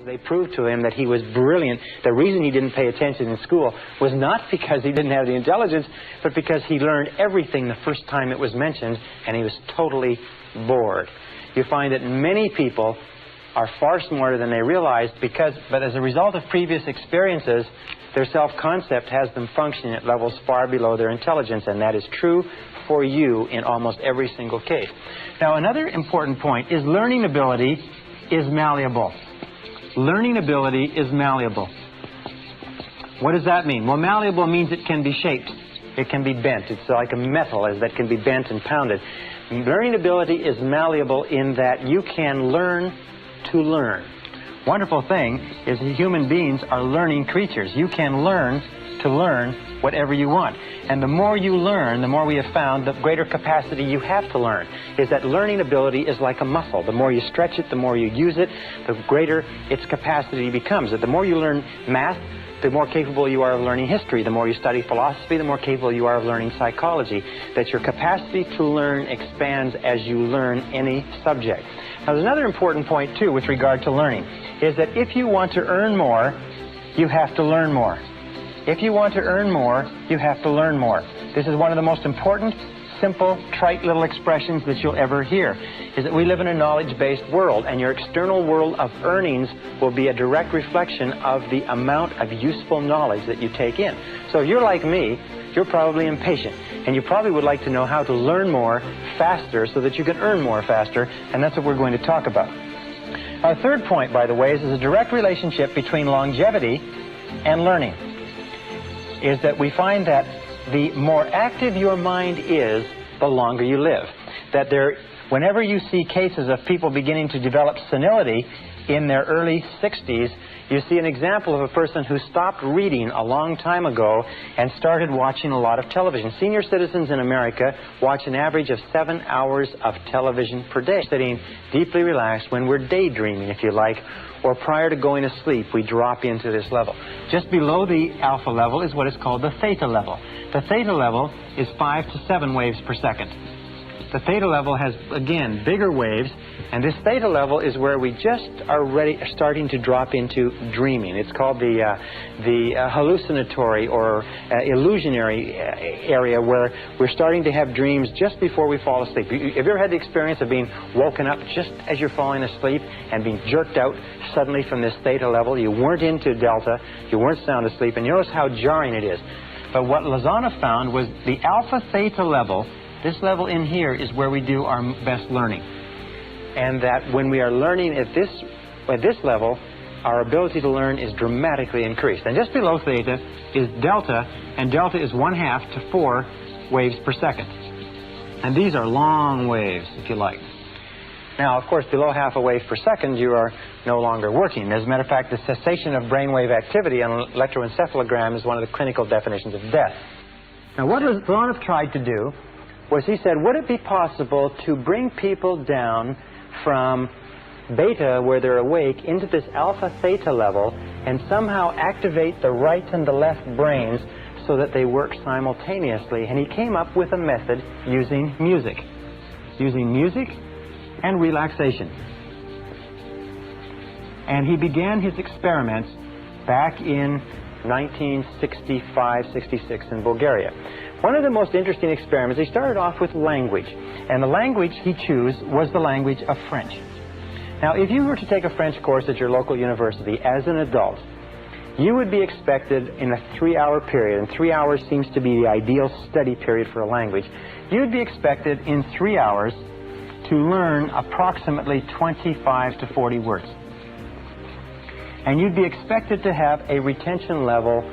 They proved to him that he was brilliant. The reason he didn't pay attention in school was not because he didn't have the intelligence, but because he learned everything the first time it was mentioned, and he was totally bored. You find that many people are far smarter than they realized, but as a result of previous experiences, their self-concept has them functioning at levels far below their intelligence, and that is true for you in almost every single case. Now, another important point is learning ability is malleable. Learning ability is malleable. What does that mean? Well, malleable means it can be shaped. It can be bent. It's like a metal that can be bent and pounded. Learning ability is malleable in that you can learn to learn. Wonderful thing is that human beings are learning creatures. You can learn to learn whatever you want. And the more you learn, the more we have found, the greater capacity you have to learn. Is that learning ability is like a muscle. The more you stretch it, the more you use it, the greater its capacity becomes. The more you learn math, the more capable you are of learning history. The more you study philosophy, the more capable you are of learning psychology. That your capacity to learn expands as you learn any subject. Now, there's another important point, too, with regard to learning, is that if you want to earn more, you have to learn more. If you want to earn more, you have to learn more. This is one of the most important, simple, trite little expressions that you'll ever hear, is that we live in a knowledge-based world, and your external world of earnings will be a direct reflection of the amount of useful knowledge that you take in. So if you're like me, you're probably impatient, and you probably would like to know how to learn more faster so that you can earn more faster, and that's what we're going to talk about. Our third point, by the way, is a direct relationship between longevity and learning. Is that we find that the more active your mind is, the longer you live. That whenever you see cases of people beginning to develop senility in their early 60s, you see an example of a person who stopped reading a long time ago and started watching a lot of television. Senior citizens in America watch an average of 7 hours of television per day. Sitting deeply relaxed when we're daydreaming, if you like, or prior to going to sleep, we drop into this level. Just below the alpha level is what is called the theta level. The theta level is 5 to 7 waves per second. The theta level has, again, bigger waves, and this theta level is where we just are starting to drop into dreaming. It's called the hallucinatory or illusionary area, where we're starting to have dreams just before we fall asleep. Have you ever had the experience of being woken up just as you're falling asleep and being jerked out suddenly from this theta level? You weren't into delta, you weren't sound asleep, and you notice how jarring it is. But what Lozano found was the alpha theta level. This level in here is where we do our best learning. And that when we are learning at this level, our ability to learn is dramatically increased. And just below theta is delta, and delta is 1/2 to 4 waves per second. And these are long waves, if you like. Now, of course, below half a wave per second, you are no longer working. As a matter of fact, the cessation of brainwave activity on an electroencephalogram is one of the clinical definitions of death. Now, what Lozano tried to do was he said, would it be possible to bring people down from beta, where they're awake, into this alpha theta level and somehow activate the right and the left brains so that they work simultaneously? And he came up with a method using music and relaxation. And he began his experiments back in 1965-66 in Bulgaria. One of the most interesting experiments, he started off with language. And the language he chose was the language of French. Now, if you were to take a French course at your local university as an adult, you would be expected in a 3-hour period, and 3 hours seems to be the ideal study period for a language. You would be expected in 3 hours to learn approximately 25 to 40 words. And you'd be expected to have a retention level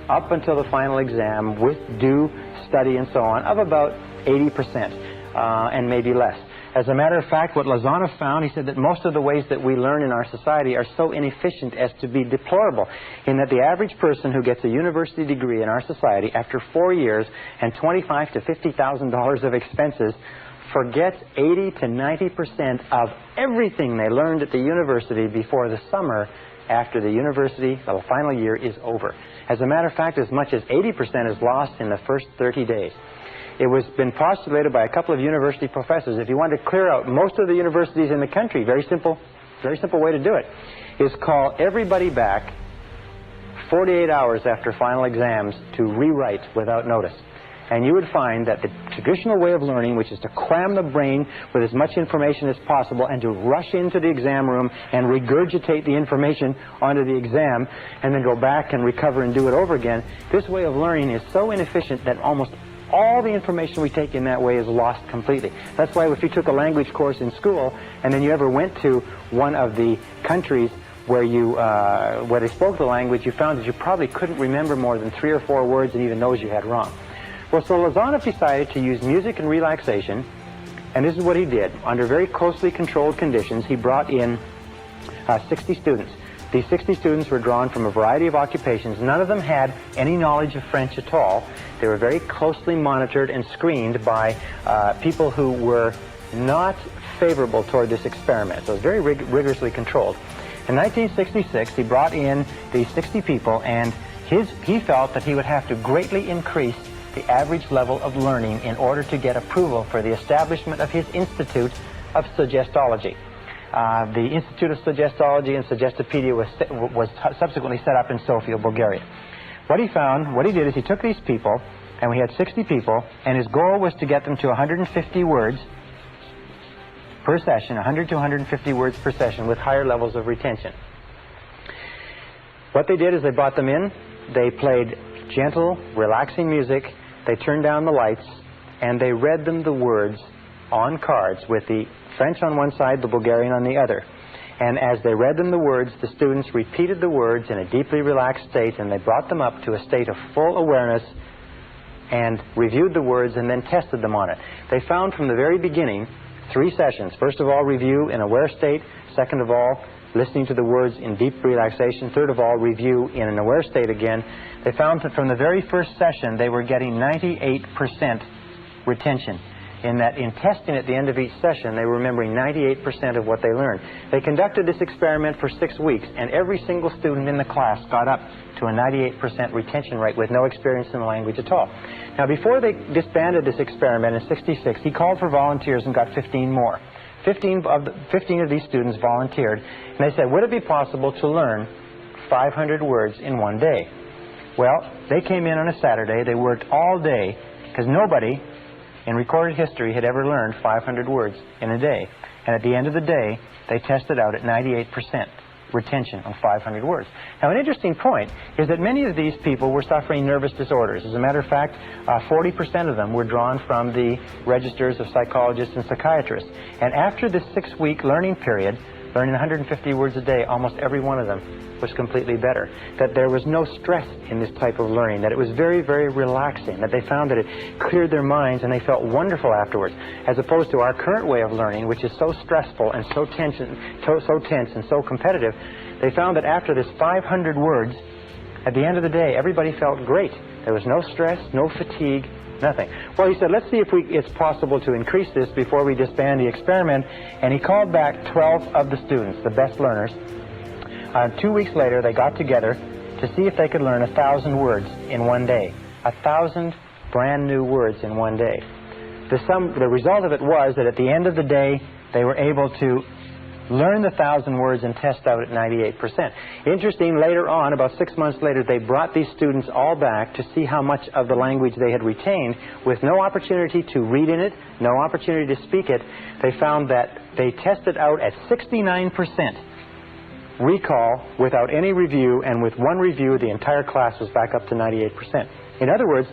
up until the final exam, with due study and so on, of about 80%, and maybe less. As a matter of fact, what Lozano found, he said that most of the ways that we learn in our society are so inefficient as to be deplorable, in that the average person who gets a university degree in our society after 4 years and $25,000 to $50,000 of expenses forgets 80 to 90% of everything they learned at the university before the summer after the university, the final year, is over. As a matter of fact, as much as 80% is lost in the first 30 days. It was been postulated by a couple of university professors. If you want to clear out most of the universities in the country, very simple, very simple way to do it, is call everybody back 48 hours after final exams to rewrite without notice. And you would find that the traditional way of learning, which is to cram the brain with as much information as possible and to rush into the exam room and regurgitate the information onto the exam and then go back and recover and do it over again, this way of learning is so inefficient that almost all the information we take in that way is lost completely. That's why if you took a language course in school and then you ever went to one of the countries where they spoke the language, you found that you probably couldn't remember more than 3 or 4 words and even those you had wrong. Well, so Lozanov decided to use music and relaxation, and this is what he did. Under very closely controlled conditions, he brought in 60 students. These 60 students were drawn from a variety of occupations. None of them had any knowledge of French at all. They were very closely monitored and screened by people who were not favorable toward this experiment. So it was very rigorously controlled. In 1966, he brought in these 60 people, and he felt that he would have to greatly increase the average level of learning in order to get approval for the establishment of his Institute of Suggestology. The Institute of Suggestology and Suggestopedia was subsequently set up in Sofia, Bulgaria. What he did is he took these people, and we had 60 people, and his goal was to get them to 150 words per session, 100 to 150 words per session with higher levels of retention. What they did is they brought them in, they played gentle, relaxing music, they turned down the lights, and they read them the words on cards with the French on one side, the Bulgarian on the other. And as they read them the words, the students repeated the words in a deeply relaxed state, and they brought them up to a state of full awareness and reviewed the words and then tested them on it. They found from the very beginning 3 sessions. First of all, review in aware state. Second of all, listening to the words in deep relaxation. Third of all, review in an aware state again. They found that from the very first session, they were getting 98% retention. In that, in testing at the end of each session, they were remembering 98% of what they learned. They conducted this experiment for 6 weeks, and every single student in the class got up to a 98% retention rate with no experience in the language at all. Now, before they disbanded this experiment in '66, he called for volunteers and got 15 more. 15 of these students volunteered, and they said, would it be possible to learn 500 words in one day? Well, they came in on a Saturday. They worked all day because nobody in recorded history had ever learned 500 words in a day. And at the end of the day, they tested out at 98% retention of 500 words. Now, an interesting point is that many of these people were suffering nervous disorders. As a matter of fact, 40% of them were drawn from the registers of psychologists and psychiatrists. And after this 6-week learning period, learning 150 words a day, almost every one of them was completely better. That there was no stress in this type of learning, that it was very, very relaxing, that they found that it cleared their minds and they felt wonderful afterwards, as opposed to our current way of learning, which is so stressful and so tense and so competitive. They found that after this 500 words, at the end of the day, everybody felt great. There was no stress, no fatigue, nothing. Well, he said, let's see if it's possible to increase this before we disband the experiment. And he called back 12 of the students, the best learners. 2 weeks later, they got together to see if they could learn 1,000 words in one day. 1,000 brand new words in one day. The result of it was that at the end of the day, they were able to learn the 1,000 words and test out at 98%. Interesting, later on, about 6 months later, they brought these students all back to see how much of the language they had retained with no opportunity to read in it, no opportunity to speak it. They found that they tested out at 69% recall without any review, and with one review, the entire class was back up to 98%. In other words,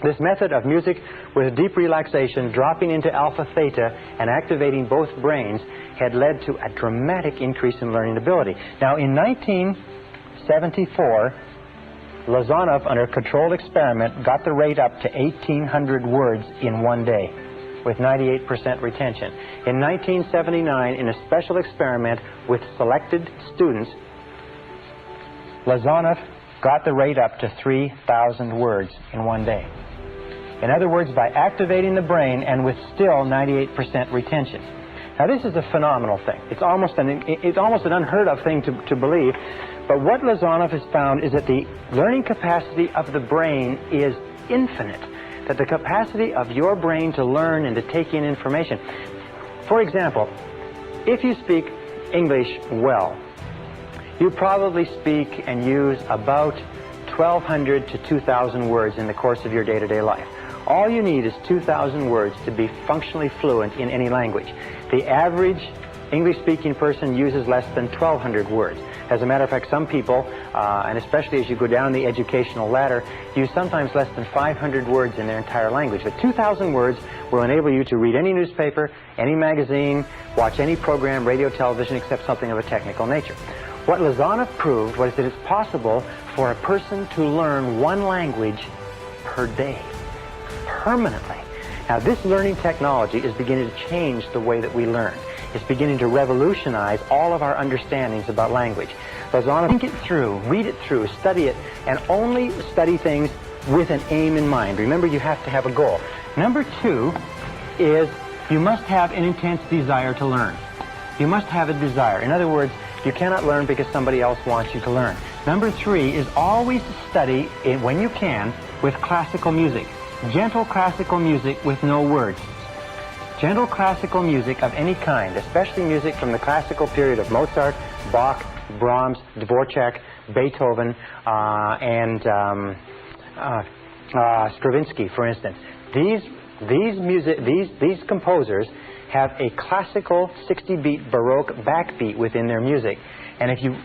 this method of music with deep relaxation, dropping into alpha theta and activating both brains had led to a dramatic increase in learning ability. Now, in 1974, Lozanov, under a controlled experiment, got the rate up to 1,800 words in one day with 98% retention. In 1979, in a special experiment with selected students, Lozanov got the rate up to 3,000 words in one day. In other words, by activating the brain and with still 98% retention. Now, this is a phenomenal thing. It's almost an unheard of thing to believe. But what Lozanov has found is that the learning capacity of the brain is infinite. That the capacity of your brain to learn and to take in information. For example, if you speak English well, you probably speak and use about 1,200 to 2,000 words in the course of your day-to-day life. All you need is 2,000 words to be functionally fluent in any language. The average English-speaking person uses less than 1,200 words. As a matter of fact, some people, and especially as you go down the educational ladder, use sometimes less than 500 words in their entire language. But 2,000 words will enable you to read any newspaper, any magazine, watch any program, radio, television, except something of a technical nature. What Lozana proved was that it's possible for a person to learn one language per day, permanently. Now, this learning technology is beginning to change the way that we learn. It's beginning to revolutionize all of our understandings about language. Lozana, think it through, read it through, study it, and only study things with an aim in mind. Remember, you have to have a goal. Number 2 is you must have an intense desire to learn. You must have a desire. In other words, you cannot learn because somebody else wants you to learn. Number 3 is always study, when you can, with classical music. Gentle classical music with no words. Gentle classical music of any kind, especially music from the classical period of Mozart, Bach, Brahms, Dvorak, Beethoven, and Stravinsky, for instance. These composers have a classical 60-beat Baroque backbeat within their music. And if you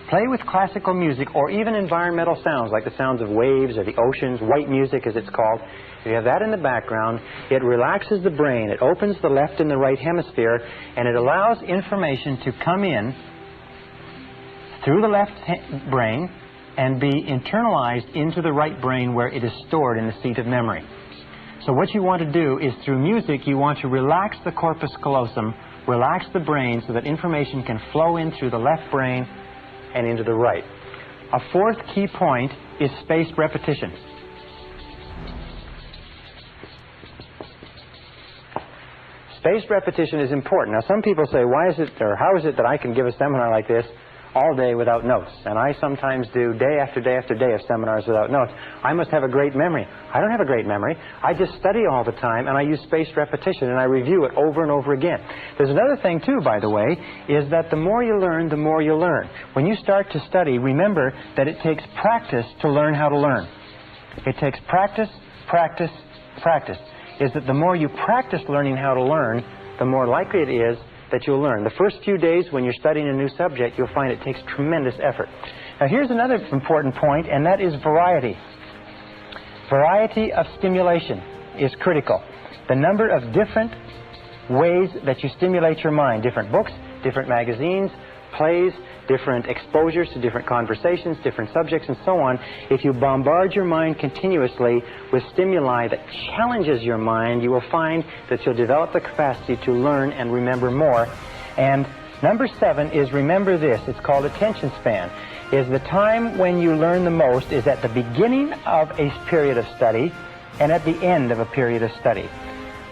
play with classical music or even environmental sounds like the sounds of waves or the oceans, white music as it's called, if you have that in the background, it relaxes the brain, it opens the left and the right hemisphere, and it allows information to come in through the left brain and be internalized into the right brain where it is stored in the seat of memory. So what you want to do is through music you want to relax the corpus callosum, relax the brain so that information can flow in through the left brain and into the right. A 4th key point is spaced repetition. Spaced repetition is important. Now, some people say, why is it, or how is it that I can give a seminar like this all day without notes? And I sometimes do day after day after day of seminars without notes. I must have a great memory. I don't have a great memory. I just study all the time, and I use spaced repetition, and I review it over and over again. There's another thing, too, by the way, is that the more you learn, the more you learn. When you start to study, remember that it takes practice to learn how to learn. It takes practice, practice, practice. Is that the more you practice learning how to learn, the more likely it is that you'll learn. The first few days when you're studying a new subject, you'll find it takes tremendous effort. Now, here's another important point, and that is variety. Variety of stimulation is critical. The number of different ways that you stimulate your mind, different books, different magazines, plays, different exposures to different conversations, different subjects, and so on. If you bombard your mind continuously with stimuli that challenges your mind, you will find that you'll develop the capacity to learn and remember more. And number 7 is, remember this, it's called attention span, is the time when you learn the most is at the beginning of a period of study and at the end of a period of study.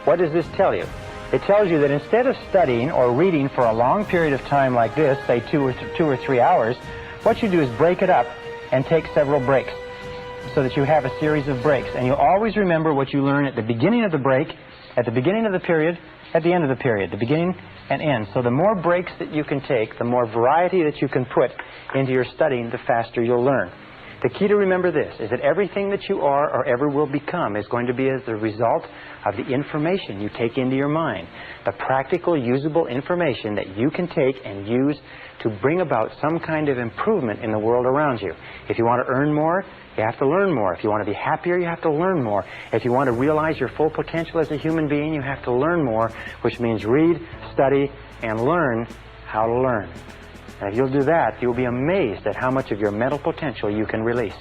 What does this tell you? It tells you that instead of studying or reading for a long period of time like this, say 2 or 3 hours, what you do is break it up and take several breaks so that you have a series of breaks. And you'll always remember what you learn at the beginning of the break, at the beginning of the period, at the end of the period, the beginning and end. So the more breaks that you can take, the more variety that you can put into your studying, the faster you'll learn. The key to remember this is that everything that you are or ever will become is going to be as the result of the information you take into your mind. The practical, usable information that you can take and use to bring about some kind of improvement in the world around you. If you want to earn more, you have to learn more. If you want to be happier, you have to learn more. If you want to realize your full potential as a human being, you have to learn more, which means read, study, and learn how to learn. And if you'll do that, you'll be amazed at how much of your mental potential you can release.